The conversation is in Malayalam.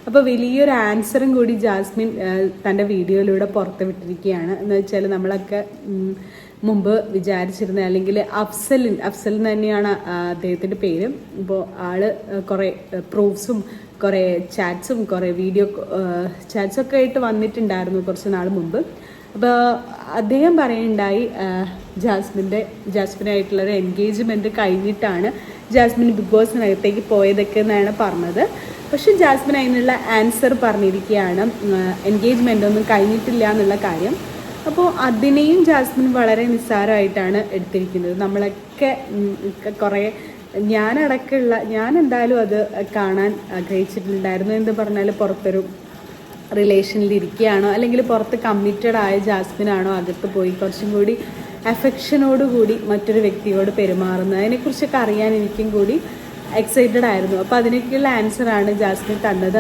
അപ്പോൾ വലിയൊരു ആൻസറും കൂടി ജാസ്മിൻ തൻ്റെ വീഡിയോയിലൂടെ പുറത്ത് വിട്ടിരിക്കുകയാണ്. എന്ന് വെച്ചാൽ നമ്മളൊക്കെ മുമ്പ് വിചാരിച്ചിരുന്ന, അല്ലെങ്കിൽ അഫ്സൽ തന്നെയാണ് അദ്ദേഹത്തിൻ്റെ പേര്. ഇപ്പോൾ ആള് കുറേ പ്രൂഫ്സും കുറേ ചാറ്റ്സും കുറേ വീഡിയോ ചാറ്റ്സൊക്കെ ആയിട്ട് വന്നിട്ടുണ്ടായിരുന്നു കുറച്ച് നാൾ മുമ്പ്. അപ്പോൾ അദ്ദേഹം പറയുണ്ടായി ജാസ്മിനായിട്ടുള്ളൊരു എൻഗേജ്മെൻറ്റ് കഴിഞ്ഞിട്ടാണ് ജാസ്മിൻ ബിഗ് ബോസിനകത്തേക്ക് പോയതൊക്കെ എന്നാണ് പറഞ്ഞത്. പക്ഷെ ജാസ്മിൻ അതിനുള്ള ആൻസർ പറഞ്ഞിരിക്കുകയാണ്, എൻഗേജ്മെൻ്റ് ഒന്നും കഴിഞ്ഞിട്ടില്ല എന്നുള്ള കാര്യം. അപ്പോൾ അതിനെയും ജാസ്മിൻ വളരെ നിസ്സാരമായിട്ടാണ് എടുത്തിരിക്കുന്നത്. നമ്മളൊക്കെ കുറേ ഞാൻ എന്തായാലും അത് കാണാൻ ആഗ്രഹിച്ചിട്ടുണ്ടായിരുന്നു. എന്ന് പറഞ്ഞാൽ പുറത്തൊരു റിലേഷനിലിരിക്കുകയാണോ അല്ലെങ്കിൽ പുറത്ത് കമ്മിറ്റഡ് ആയ ജാസ്മിനാണോ അകത്ത് പോയി കുറച്ചും കൂടി അഫെക്ഷനോടുകൂടി മറ്റൊരു വ്യക്തിയോട് പെരുമാറുന്നത്, അതിനെക്കുറിച്ചൊക്കെ അറിയാൻ എനിക്കും കൂടി എക്സൈറ്റഡ് ആയിരുന്നു. അപ്പോൾ അതിനൊക്കെയുള്ള ആൻസറാണ് ജാസ്മിൻ തന്നത്.